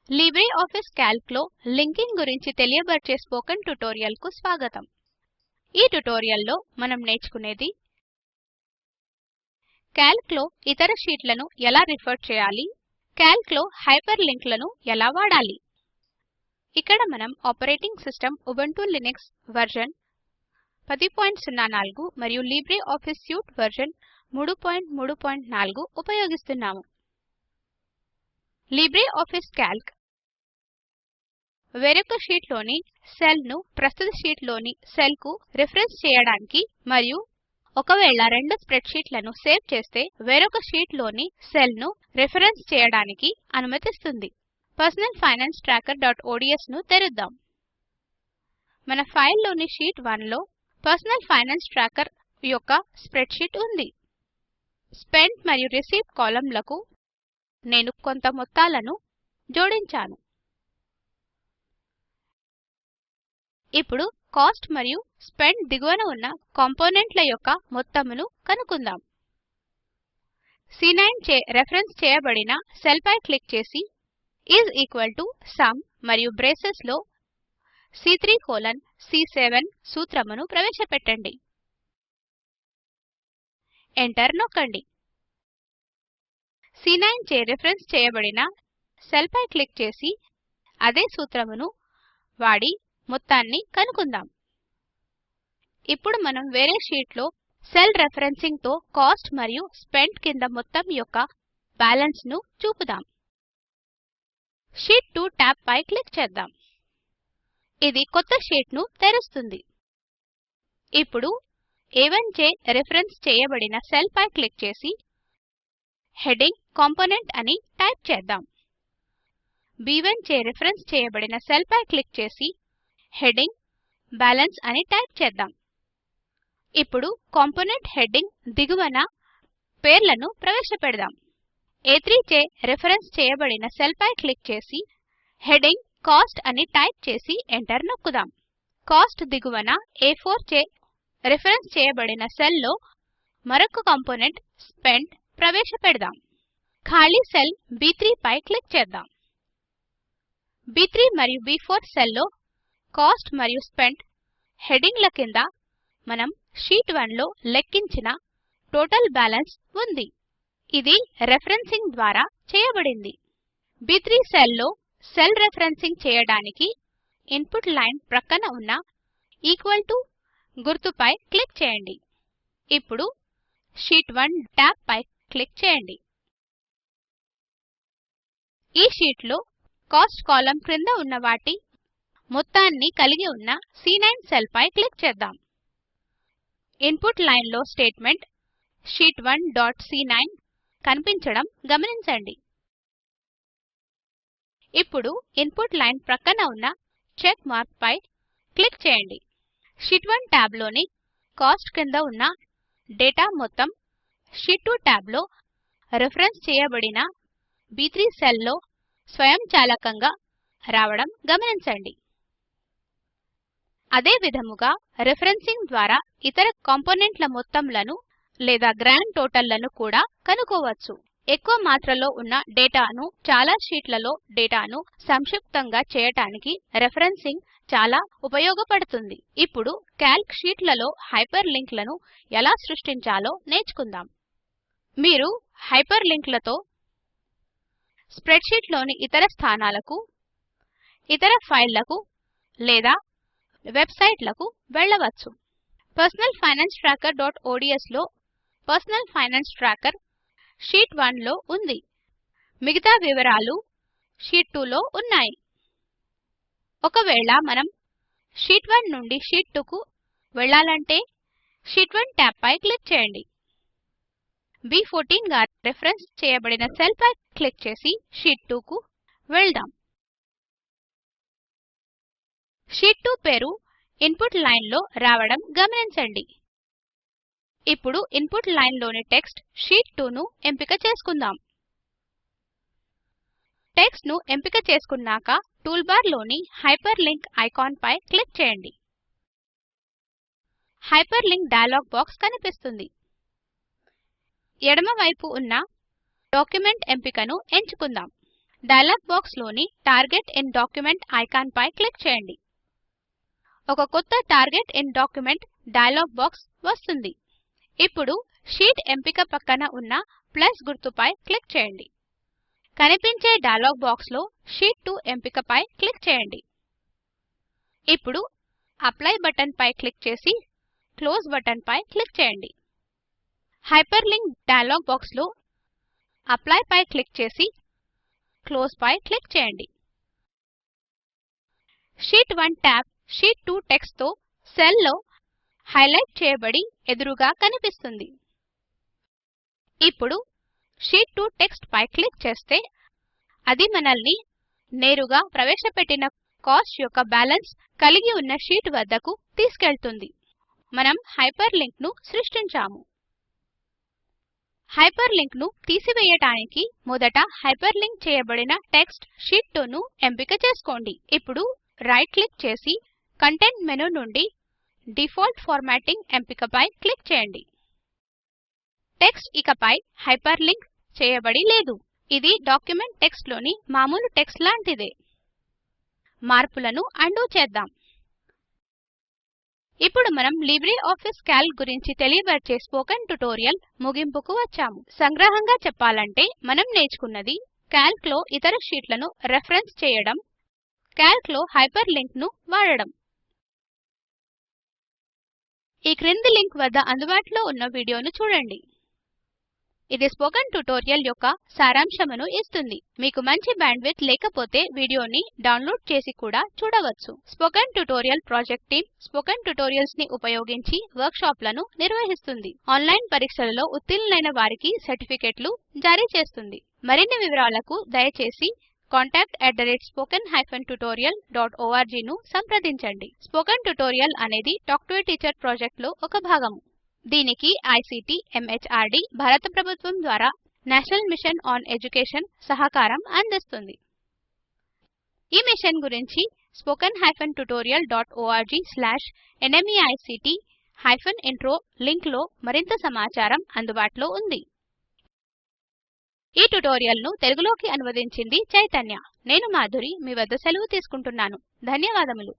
LibreOffice Calc లో linking గురించి తెలియబరిచే spoken tutorial కు స్వాగతం. ఈ ట్యుటోరియల్ లో మనం నేర్చుకునేది కాల్క్ లో ఇతర షీట్లను ఎలా రిఫర్ చేయాలి, కాల్క్ లో హైపర్ లింక్ లను ఎలా వాడాలి. ఇక్కడ మనం operating system Ubuntu Linux version 1004 మరియు లిబ్రేఆఫీస్ సూట్ వెర్షన్ 334 ఉపయోగిస్తున్నాము. లిబ్రేఆఫీస్ కాల్క్ వేరొక షీట్ లోని సెల్ ను ప్రస్తుత షీట్ లోని సెల్ కు రిఫరెన్స్ చేయడానికి మరియు ఒకవేళ రెండు స్ప్రెడ్ షీట్లను సేవ్ చేస్తే వేరొక షీట్ లోని సెల్ ను రిఫరెన్స్ చేయడానికి అనుమతిస్తుంది. పర్సనల్ ఫైనాన్స్ trackerఒడిఎస్ ను తెరుద్దాం. మన ఫైల్ లోని షీట్ 1 లో పర్సనల్ ఫైనాన్స్ ట్రాకర్ యొక్క స్ప్రెడ్ షీట్ ఉంది. స్పెంట్ మరియు రిసీవ్డ్ కాలమ్లకు నేను కొంత మొత్తాలను జోడించాను. ఇప్పుడు కాస్ట్ మరియు స్పెంట్ దిగువన ఉన్న కాంపోనెంట్ల యొక్క మొత్తమును కనుక్కుందాం. C9 చే రెఫరెన్స్ చేయబడిన సెల్ పై క్లిక్ చేసి ఈజ్ ఈక్వల్ టు సమ్ మరియు బ్రేసెస్ లో C3:C7 సూత్రమును ప్రవేశపెట్టండి. ఎంటర్ నొక్కండి. C9 చే రిఫరెన్స్ చేయబడిన సెల్ పై క్లిక్ చేసి అదే సూత్రమును వాడి మొత్తాన్ని కనుక్కుందాం. ఇప్పుడు మనం వేరే షీట్ లో సెల్ రెఫరెన్సింగ్ తో కాస్ట్ మరియు స్పెంట్ కింద మొత్తం యొక్క బాలన్స్ ను చూపుదాం. షీట్ 2 టాబ్ పై క్లిక్ చేద్దాం. ఇది కొత్త షీట్ ను తెరుస్తుంది. ఇప్పుడు A1 చే రిఫరెన్స్ చేయబడిన సెల్ పై క్లిక్ చేసి హెడింగ్ కాంపోనెంట్ అని టైప్ చేద్దాం. B1 చే రిఫరెన్స్ చేయబడిన సెల్ పై క్లిక్ చేసి హెడింగ్ బాలన్స్ అని టైప్ చేద్దాం. ఇప్పుడు కాంపోనెంట్ హెడింగ్ దిగువన పేర్లను ప్రవేశపెడదాం. A3 చే రిఫరెన్స్ చేయబడిన సెల్ పై క్లిక్ చేసి హెడింగ్ కాస్ట్ అని టైప్ చేసి ఎంటర్ నొక్కుదాం. కాస్ట్ దిగువన A4 చే రిఫరెన్స్ చేయబడిన సెల్ లో మరొక కాంపోనెంట్ స్పెంట్ ప్రవేశపెడదాం. ఖాళీ సెల్ B3 పై క్లిక్ చేద్దాం. B3 మరియు B4 సెల్ లో కాస్ట్ మరియు స్పెంట్ హెడింగ్ల కింద మనం షీట్ 1 లో లెక్కించిన టోటల్ బాలన్స్ ఉంది. ఇది రెఫరెన్సింగ్ ద్వారా చేయబడింది. B3 సెల్ లో సెల్ రెఫరెన్సింగ్ చేయడానికి ఇన్పుట్ లైన్ ప్రక్కన ఉన్న ఈక్వల్ టు గుర్తుపై క్లిక్ చేయండి. ఇప్పుడు షీట్ 1 టాబ్ పై క్లిక్ చేయండి. ఈ షీట్ లో కాస్ట్ కాలమ్ క్రింద ఉన్న వాటి మొత్తాన్ని కలిగి ఉన్న C9 సెల్ పై క్లిక్ చేద్దాం. ఇన్పుట్ లైన్ లో స్టేట్మెంట్ షీట్1 డాట్ C9 కనిపించడం గమనించండి. ఇప్పుడు ఇన్పుట్ లైన్ ప్రక్కన ఉన్న చెక్ మార్క్ పై క్లిక్ చేయండి. షీట్ 1 టాబ్ లోని కాస్ట్ కింద ఉన్న డేటా మొత్తం షీట్ 2 టాబ్ లో రిఫరెన్స్ చేయబడిన B3 సెల్ లో స్వయంచాలకంగా రావడం గమనించండి. అదే విధముగా రెఫరెన్సింగ్ ద్వారా ఇతర కాంపోనెంట్ల మొత్తములను లేదా గ్రాండ్ టోటల్ లను కూడా కనుక్కోవచ్చు. ఎక్కువ మాత్రలో ఉన్న డేటాను చాలా షీట్లలో డేటాను సంక్షిప్తంగా చేయటానికి రెఫరెన్సింగ్ చాలా ఉపయోగపడుతుంది. ఇప్పుడు కాల్క్ షీట్లలో హైపర్ లింక్ లను ఎలా సృష్టించాలో నేర్చుకుందాం. మీరు హైపర్ లింక్ లతో స్ప్రెడ్ షీట్ లోని ఇతర స్థానాలకు, ఇతర ఫైళ్ళకు లేదా వెబ్సైట్ లకు వెళ్ళవచ్చు. పర్సనల్ ఫైనాన్స్ trackerఒడిఎస్ లో పర్సనల్ ఫైనాన్స్ ట్రాకర్ షీట్ 1 లో ఉంది. మిగతా వివరాలు షీట్ 2 లో ఉన్నాయి. ఒకవేళ మనం షీట్ 1 నుండి షీట్ 2 కు వెళ్ళాలంటే షీట్ 1 టాబ్ పై క్లిక్ చేయండి. B14 గా రిఫరెన్స్ చేయబడిన సెల్ పై క్లిక్ చేసి షీట్ 2 కు వెళ్దాం. షీట్ 2 పేరు ఇన్పుట్ లైన్ లో రావడం గమనించండి. ఇప్పుడు ఇన్పుట్ లైన్ లోని టెక్స్ట్ షీట్ 2 ను ఎంపిక చేసుకుందాం. టెక్స్ట్ ను ఎంపిక చేసుకున్నాక టూల్బార్ లోని హైపర్ లింక్ ఐకాన్ పై క్లిక్ చేయండి. హైపర్ లింక్ డయలాగ్ బాక్స్ కనిపిస్తుంది. ఎడమ వైపు ఉన్న డాక్యుమెంట్ ఎంపికను ఎంచుకుందాం. డయలాగ్ బాక్స్ లోని టార్గెట్ ఇన్ డాక్యుమెంట్ ఐకాన్ పై క్లిక్ చేయండి. ఒక కొత్త target in document dialog box వస్తుంది. ఇప్పుడు షీట్ ఎంపిక పక్కన ఉన్న ప్లస్ గుర్తుపై క్లిక్ చేయండి. కనిపించే డయలాగ్ బాక్స్ లో షీట్ 2 ఎంపికపై క్లిక్ చేయండి. ఇప్పుడు అప్లై బటన్ పై క్లిక్ చేసి క్లోజ్ బటన్ పై క్లిక్ చేయండి. హైపర్ లింక్ డయలాగ్ బాక్స్ లో అప్లై పై క్లిక్ చేసి క్లోజ్ పై క్లిక్ చేయండి. షీట్ 1 టాబ్ షీట్ 2 టెక్స్ట్ తో సెల్ లో హైలైట్ చేయబడి ఎదురుగా కనిపిస్తుంది. ఇప్పుడు షీట్ 2 టెక్స్ట్ పై క్లిక్ చేస్తే అది మనల్ని నేరుగా ప్రవేశపెట్టిన కాస్ట్ యొక్క బ్యాలెన్స్ కలిగి ఉన్న షీట్ వద్దకు తీసుకెళ్తుంది. మనం హైపర్ లింక్ ను సృష్టించాము. హైపర్ లింక్ ను తీసివేయడానికి మొదట హైపర్ లింక్ చేయబడిన టెక్స్ట్ షీట్ 2 ను ఎంపిక చేసుకోండి. ఇప్పుడు రైట్ క్లిక్ చేసి కంటెంట్ మెనూ నుండి డిఫాల్ట్ ఫార్మాటింగ్ ఎంపికపై క్లిక్ చేయండి. టెక్స్ట్ ఇకపై హైపర్ లింక్ చేయబడి లేదు. ఇది డాక్యుమెంట్ టెక్స్ట్ లోని మామూలు టెక్స్ట్ లాంటిదే. మార్పులను అన్డూ చేద్దాం. ఇప్పుడు మనం లిబ్రిఆఫిస్ కాల్క్ గురించి తెలియబరిచే స్పోకెన్ ట్యుటోరియల్ ముగింపుకు వచ్చాము. సంగ్రహంగా చెప్పాలంటే మనం నేర్చుకున్నది కాల్క్ లో ఇతర షీట్లను రెఫరెన్స్ చేయడం, కాల్క్ లో హైపర్ లింక్ ను వాడడం. ఈ క్రింది లింక్ వద్ద అందుబాటులో ఉన్న వీడియోను చూడండి. ఇది స్పోకెన్ ట్యుటోరియల్ యొక్క సారాంశమును ఇస్తుంది. మీకు మంచి బ్యాండ్విడ్త్ లేకపోతే వీడియోని డౌన్లోడ్ చేసి కూడా చూడవచ్చు. Spoken tutorial project team spoken tutorials ని ఉపయోగించి వర్క్ షాప్లను నిర్వహిస్తుంది. ఆన్లైన్ పరీక్షలలో ఉత్తీర్ణులైన వారికి సర్టిఫికెట్లు జారీ చేస్తుంది. మరిన్ని వివరాలకు దయచేసి contact@spoken-tutorial.org ను సంప్రదించండి. స్పోకెన్ ట్యుటోరియల్ అనేది talk to A teacher project లో ఒక భాగము. దీనికి ఐసీటీ ఎంహార్డీ భారత ప్రభుత్వం ద్వారా నేషనల్ మిషన్ ఆన్ ఎడ్యుకేషన్ సహకారం అందిస్తుంది. ఈ మిషన్ గురించి spoken-tutorial.org/nmeict-intro లింక్ లో మరింత సమాచారం అందుబాటులో ఉంది. ఈ ట్యుటోరియల్ ను తెలుగులోకి అనువదించింది చైతన్య. నేను మాధురి మీ వద్ద సెలవు తీసుకుంటున్నాను. ధన్యవాదములు.